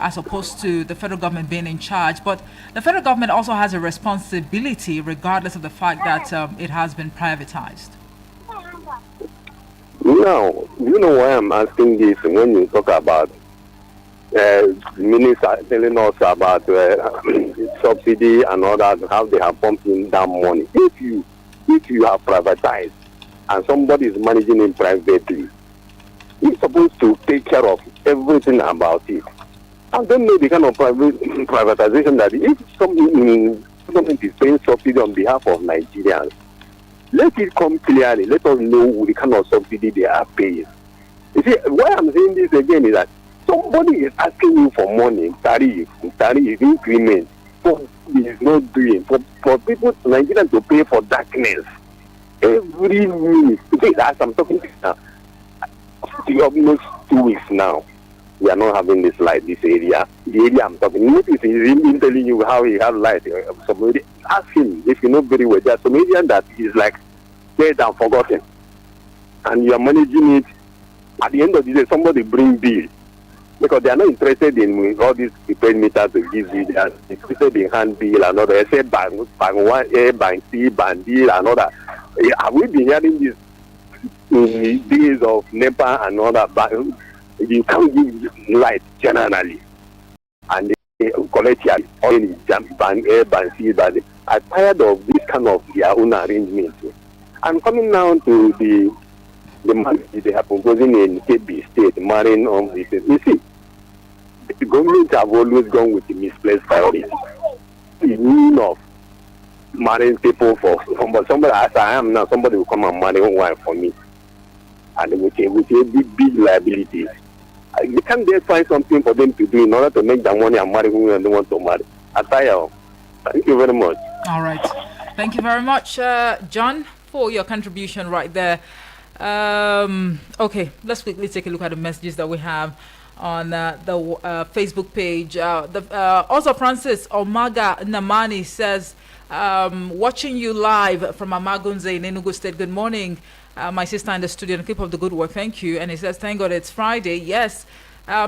as opposed to the federal government being in charge. But the federal government also has a responsibility, regardless of the fact that it has been privatized. Now, you know why I'm asking this when you talk about minister telling us about subsidy and all that, how they have pumped in that money. If you have privatized and somebody is managing it privately, he's supposed to take care of everything about it. I don't know the kind of privatization that if something is paying subsidy on behalf of Nigerians, let it come clearly. Let us know the kind of subsidy they are paying. You see, why I'm saying this again is that somebody is asking you for money, tariff increment, for he is not doing, for people, Nigerians to pay for darkness every minute. See, as I'm talking now, almost 2 weeks now, we are not having this light, this area. The area I'm talking, notice he's even telling you how he has light. Somebody ask him if you know very well. There's some area that is like dead and forgotten, and you are managing it. At the end of the day, somebody bring bill. Because they are not interested in all these prepaid meters to give you. They are interested in hand bill and other. They say bank 1, A, bank C, bank D, and other. Have we been hearing this in the days of NEPA and other? You can't give light generally. And they collect your oil bank A, bank C, bank D. I'm tired of this kind of their own arrangement. I'm coming now to the marriage they are proposing in KB State, marrying on this. You see, the government have always gone with the misplaced priority. The meaning of marrying people for somebody as I am now, somebody will come and marry one wife for me. And with a big liabilities. They can't they find something for them to do in order to make their money and marry who they want to marry. Thank you very much. All right. Thank you very much, John, for your contribution right there. Okay, let's quickly take a look at the messages that we have on the Facebook page. Also, Francis Omaga Namani says, watching you live from Amagunze in Enugu State. Good morning, my sister in the studio, and keep up the good work. Thank you. And he says, thank God it's Friday. Yes.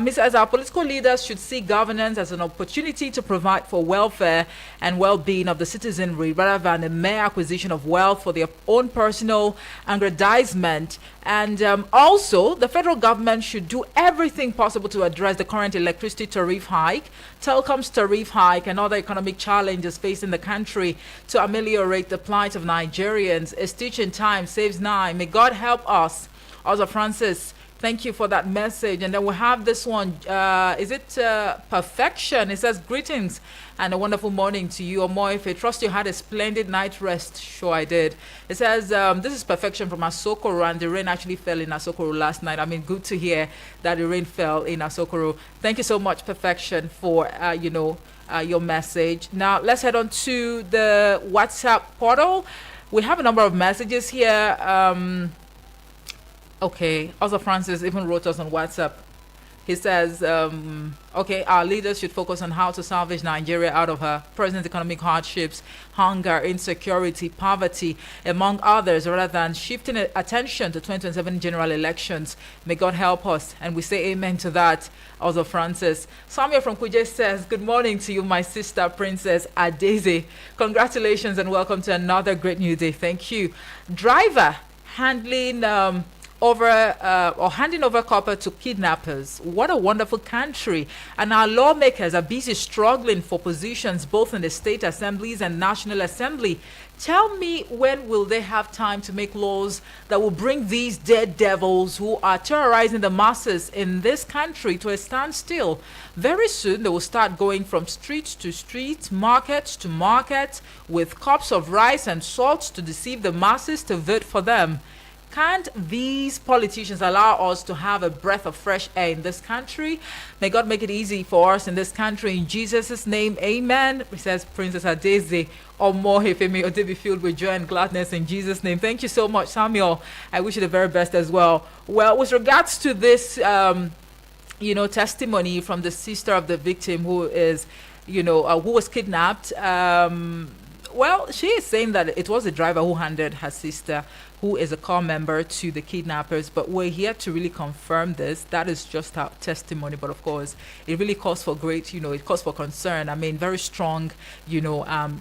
He says our political leaders should see governance as an opportunity to provide for welfare and well-being of the citizenry rather than a mere acquisition of wealth for their own personal aggrandizement. And also, the federal government should do everything possible to address the current electricity tariff hike, telecoms tariff hike, and other economic challenges facing the country to ameliorate the plight of Nigerians. A stitch in time saves nine. May God help us. Also, Francis, thank you for that message. And then we have this one. Is it Perfection? It says, greetings and a wonderful morning to you, Omoife. Trust you had a splendid night rest. Sure, I did. It says, this is Perfection from Asokoro, and the rain actually fell in Asokoro last night. I mean, good to hear that the rain fell in Asokoro. Thank you so much, Perfection, for, your message. Now, let's head on to the WhatsApp portal. We have a number of messages here. Okay, also Francis even wrote us on WhatsApp. He says, okay, our leaders should focus on how to salvage Nigeria out of her present economic hardships, hunger, insecurity, poverty, among others, rather than shifting attention to 2027 general elections. May God help us. And we say amen to that. Also, Francis. Samuel from Kuje says, good morning to you, my sister, Princess Adeze. Congratulations and welcome to another great new day. Thank you. Driver handling handing over copper to kidnappers. What a wonderful country. And our lawmakers are busy struggling for positions both in the state assemblies and national assembly. Tell me, when will they have time to make laws that will bring these dead devils who are terrorizing the masses in this country to a standstill? Very soon they will start going from street to street, market to market, with cups of rice and salt to deceive the masses to vote for them. Can't these politicians allow us to have a breath of fresh air in this country? May God make it easy for us in this country. In Jesus' name, amen. It says Princess Adeze Omohefe, may your day be filled with joy and gladness in Jesus' name. Thank you so much, Samuel. I wish you the very best as well. Well, with regards to this, testimony from the sister of the victim who is, who was kidnapped, well, she is saying that it was the driver who handed her sister, who is a core member, to the kidnappers. But we're here to really confirm this. That is just her testimony. But of course, it really calls for great, it calls for concern. I mean, very strong,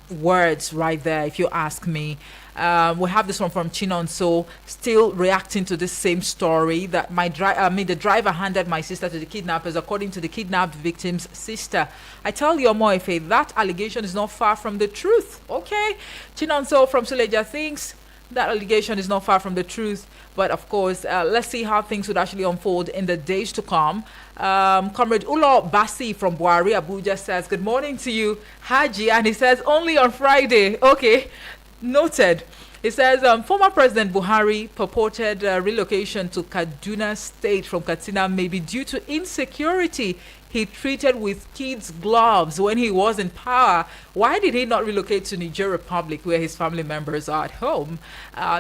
words right there, if you ask me. We have this one from Chinonso, still reacting to this same story that the driver handed my sister to the kidnappers, according to the kidnapped victim's sister. I tell you, Omoefe, that allegation is not far from the truth. Okay, Chinonso from Suleja thinks that allegation is not far from the truth, but of course, let's see how things would actually unfold in the days to come. Comrade Ulo Basi from Buari, Abuja says, good morning to you, Haji, and he says, only on Friday. Okay, noted. It says, former President Buhari purported relocation to Kaduna State from Katsina may be due to insecurity he treated with kids' gloves when he was in power. Why did he not relocate to Niger Republic, where his family members are at home?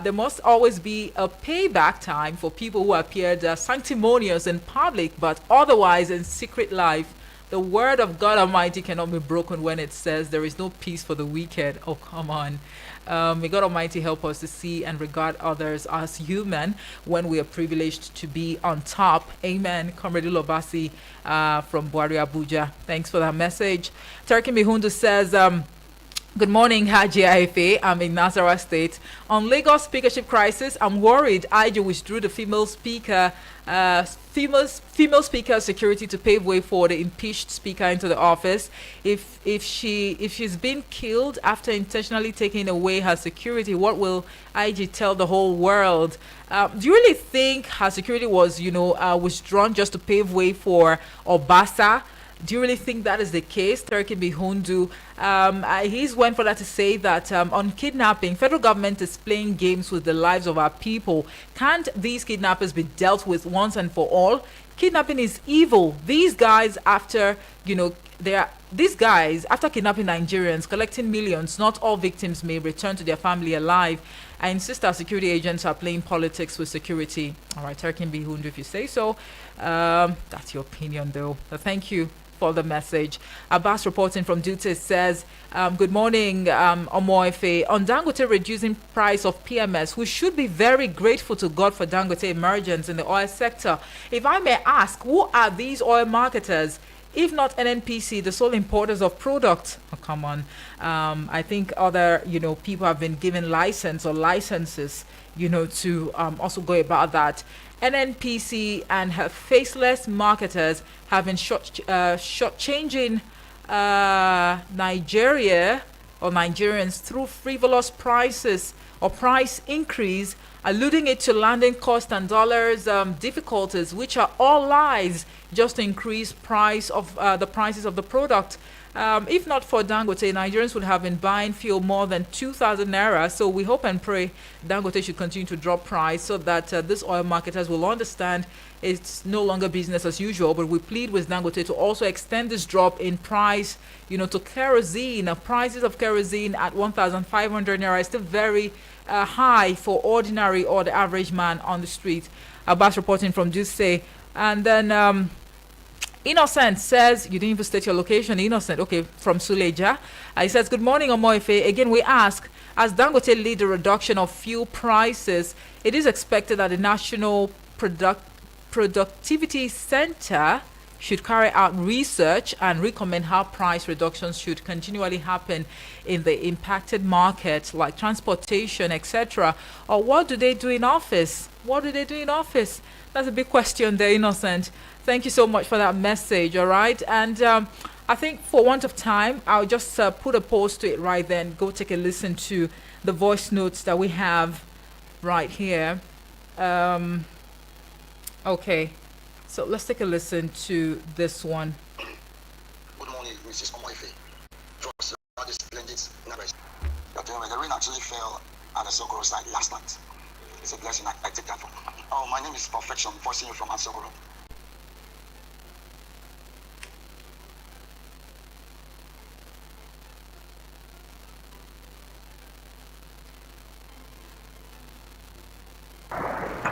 There must always be a payback time for people who appeared sanctimonious in public, but otherwise in secret life. The word of God Almighty cannot be broken when it says there is no peace for the wicked. Oh, come on. May God Almighty help us to see and regard others as human when we are privileged to be on top. Amen. Comrade Lobasi from Buari, Abuja. Thanks for that message. Turkey Mihundu says, good morning, Haji Aife. I'm in Nasarawa State. On Lagos speakership crisis, I'm worried IJU withdrew the female speaker security to pave way for the impeached speaker into the office. If she's been killed after intentionally taking away her security, what will IG tell the whole world? Do you really think her security was, withdrawn just to pave way for Obasa? Do you really think that is the case? Turkey Bihundu, he's went for that to say that on kidnapping, federal government is playing games with the lives of our people. Can't these kidnappers be dealt with once and for all? Kidnapping is evil. These guys, after kidnapping Nigerians, collecting millions, not all victims may return to their family alive. I insist our security agents are playing politics with security. All right, Turkey Bihundu, if you say so. That's your opinion, though. But thank you for the message. Abbas reporting from Dute says, good morning, Omoefe. On Dangote reducing price of PMS, we should be very grateful to God for Dangote emergence in the oil sector. If I may ask, who are these oil marketers? If not NNPC, the sole importers of products. Oh, come on. I think other, people have been given licenses, to also go about that. NNPC and her faceless marketers have been shortchanging Nigeria or Nigerians through frivolous prices or price increase, alluding it to landing cost and dollars difficulties, which are all lies, just to increase the prices of the product. If not for Dangote, Nigerians would have been buying fuel more than 2,000 naira. So we hope and pray Dangote should continue to drop price so that these oil marketers will understand it's no longer business as usual. But we plead with Dangote to also extend this drop in price, to kerosene. Prices of kerosene at 1,500 naira is still very high for ordinary or the average man on the street. Abbas reporting from Duse. And then Innocent says, you didn't even state your location. Innocent, okay, from Suleja. He says, good morning, Omoefe. Again, we ask, as Dangote lead the reduction of fuel prices, it is expected that the National Productivity Center should carry out research and recommend how price reductions should continually happen in the impacted markets like transportation, etc. Or what do they do in office? That's a big question there, Innocent. Thank you so much for that message, all right? And I think for want of time, I'll just put a pause to it right then. Go take a listen to the voice notes that we have right here. Okay, so let's take a listen to this one. Good morning, Mrs. Omoefe. Trust the splendid numbers. The rain actually fell at the Sokoro site last night. It's a blessing. I take that from. Oh, my name is Perfection. Voicing you from Asogoro.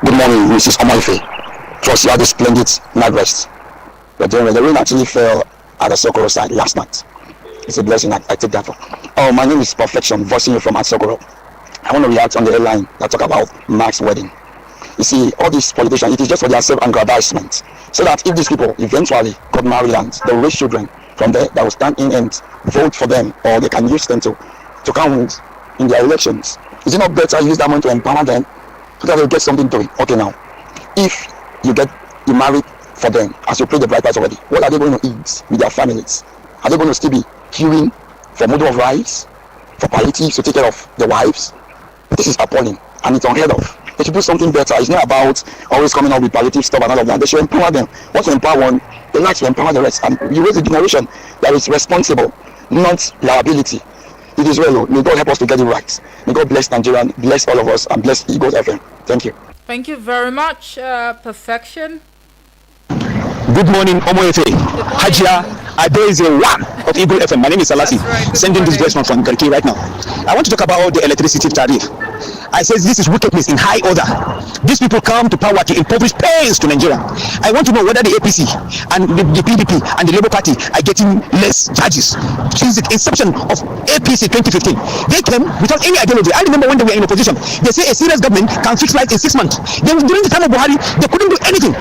Good morning, Mrs. Omoife. Trust you had a splendid night rest. But then the rain actually fell at the Sokoro side last night. It's a blessing. I take that from. Oh, my name is Perfection. Voicing you from Asogoro. I want to react on the headline that talk about Mark's wedding. You see, all these politicians, it is just for their self-aggrandizement. So that if these people eventually got married and they will raise children from there that will stand in and vote for them, or they can use them to count in their elections. Is it not better use that money to empower them so that they'll get something doing? Okay, now, if you marry for them as you pay the bride price already, what are they going to eat with their families? Are they going to still be queuing for model of rights, for palliatives to take care of the wives? This is appalling and it's unheard of. They should do something better. It's not about always coming up with palliative stuff and all of that. They should empower them. Once you empower one, they like to empower the rest. And you raise a generation that is responsible, not liability. It is well. May God help us to get it right. May God bless Nigeria, bless all of us, and bless Eagles FM. Thank you. Thank you very much, Perfection. Good morning, Omoefe. Hajia Adeze one of Eagle FM. My name is Salasi. Right, sending this voice from Garki right now. I want to talk about the electricity tariff. I say this is wickedness in high order. These people come to power to impoverish pains to Nigeria. I want to know whether the APC and the PDP and the Labour Party are getting less charges. Since the inception of APC 2015, they came without any ideology. I remember when they were in opposition, they say a serious government can fix lights in 6 months. Then during the time of Buhari, they couldn't do anything.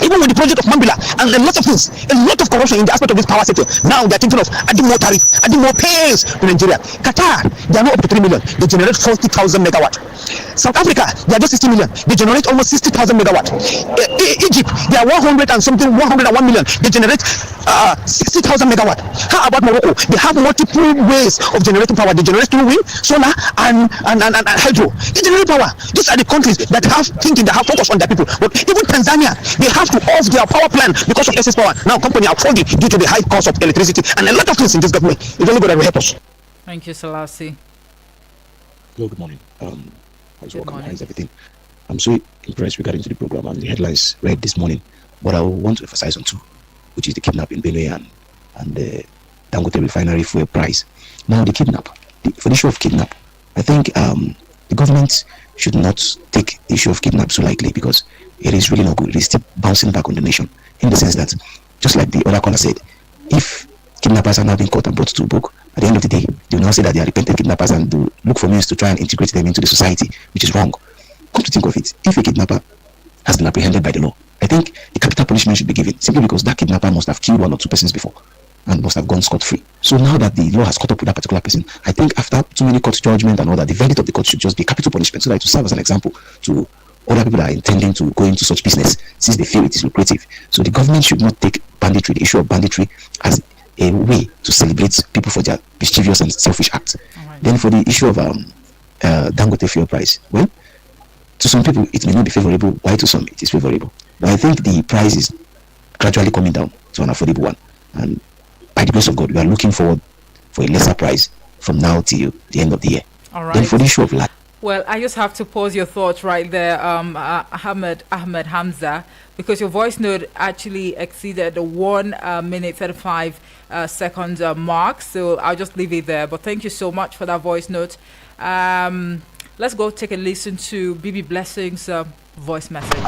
Even with the project of Mambila and a lot of things, a lot of corruption in the aspect of this power sector. Now they're thinking of adding more tariffs, adding more pains to Nigeria. Qatar, they are not up to 3 million. They generate 40,000 megawatt. South Africa, they are just 60 million. They generate almost 60,000 megawatt. Egypt, they are 101 million. They generate 60,000 megawatt. How about Morocco? They have multiple ways of generating power. They generate through wind, solar, and hydro. They generate power. These are the countries that have thinking, that have focus on their people. But even Tanzania, they have to off their power plant because of excess power. Now company are folding due to the high cost of electricity and a lot of things in this government. It's only going to help us. Thank you, Salasi. Hello, good morning. Everything. I'm so impressed regarding to the program and the headlines read this morning. But I want to emphasize on two, which is the kidnap in Benue and the Dangote refinery fuel price. Now the kidnap, for the issue of kidnap, I think the government should not take the issue of kidnap so lightly, because it is really not good. It is still bouncing back on the nation, in the sense that, just like the other caller said, if kidnappers are now being caught and brought to book, at the end of the day, they will now say that they are repentant kidnappers and they look for means to try and integrate them into the society, which is wrong. Come to think of it, if a kidnapper has been apprehended by the law, I think the capital punishment should be given, simply because that kidnapper must have killed 1 or 2 persons before and must have gone scot-free. So now that the law has caught up with that particular person, I think after too many court judgment and all that, the verdict of the court should just be capital punishment, so that it will serve as an example to other people that are intending to go into such business, since they feel it is lucrative. So the government should not take banditry, the issue of banditry, as a way to celebrate people for their mischievous and selfish acts. Right. Then for the issue of Dangote fuel price, well, to some people it may not be favorable. Why to some it is favorable? But I think the price is gradually coming down to an affordable one, and by the grace of God, we are looking forward for a lesser price from now till the end of the year. All right. Then for the issue of well, I just have to pause your thoughts right there, Ahmed Hamza, because your voice note actually exceeded the 1 minute 35 seconds mark. So I'll just leave it there. But thank you so much for that voice note. Let's go take a listen to Bibi Blessing's voice message.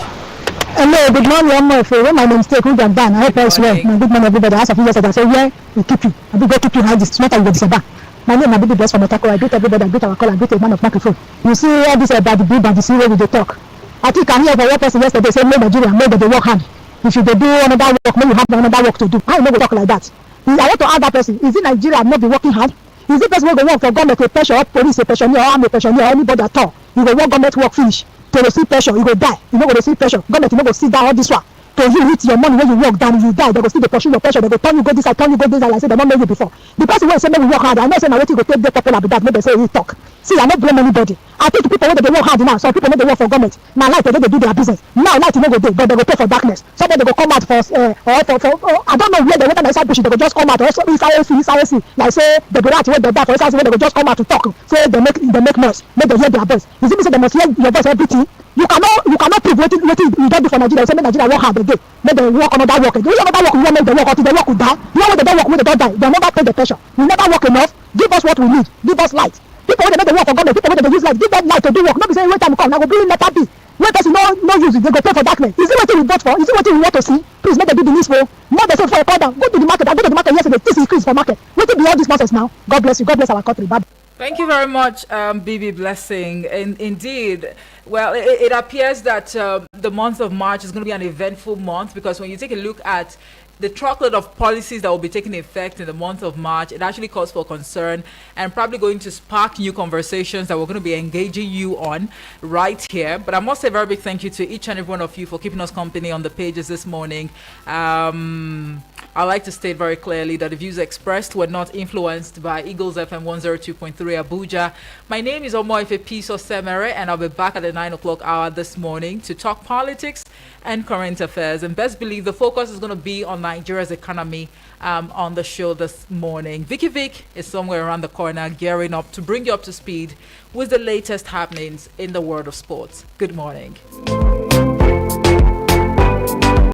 Hello, good morning. My name is Teku Gandan. I hope as well. Good morning, everybody. As a few years ago, I say, yeah, we keep you. I will go keep you high. It's not like the My name is Bibi Bless from Otako. I greet everybody. I greet our call. I greet a man of microphone. You see all this about the big and the C where we talk. I think I hear for one person yesterday say, no Nigeria, no, but they work hard. If you do another work, maybe you have another work to do. I know we talk like that. I want to ask that person, is it Nigeria not be working hard? Is it person who go work for government a pressure, or police a pressure, or army pressure, or anybody at all? You go work government work finish. To receive pressure, you go die. You know go receive pressure. Government you know go sit down all this one. To you hit your money when you work down, you die. They go still pursue your pressure. They go turn you go this side, turn you go this side. Like I said, they don't know you before. The person when say maybe work hard, I know say now wetin go take the popular with that. Maybe say he talk. See, I don't blame anybody. I think the people when they work hard now. Some people when they work for government, now like they do their business. Now like you know go do, but they go pay for darkness. Somebody they go come out for I don't know where they went on inside bush. They go just come out. Also ICC, like say they go out where they die for ICC, where they go just come out to talk. Say they make noise, make they hear their voice. Is it me say they must hear your voice everything? You cannot prove what you get for Nigeria. Say Nigeria work hard again. Make them work another work. Do you another work? You want make them work until they work will die. You know when they don't work, when they don't die, they never pay the pressure. We never work enough. Give us what we need. Give us light. People when they make the work for government, people when they use light, give them light to do work. Not be saying when time come, now go bring letter B. When person no use it, they go pay for darkness. Is it what we vote for? Is it what we want to see? Please make them do the news for. Not they say for a call down. Go to the market. I go to the market yesterday. This increase for market. What will be all this nonsense now? God bless you. God bless our country. Bye. Thank you very much, Bibi Blessing. And indeed, well, it appears that the month of March is going to be an eventful month, because when you take a look at the truckload of policies that will be taking effect in the month of March, it actually calls for concern and probably going to spark new conversations that we're going to be engaging you on right here. But I must say a very big thank you to each and every one of you for keeping us company on the pages this morning. I'd like to state very clearly that the views expressed were not influenced by Eagles FM 102.3 Abuja. My name is Omoife Piso Semere, and I'll be back at the 9 o'clock hour this morning to talk politics and current affairs. And best believe the focus is going to be on Nigeria's economy on the show this morning. Vicky Vic is somewhere around the corner gearing up to bring you up to speed with the latest happenings in the world of sports. Good morning.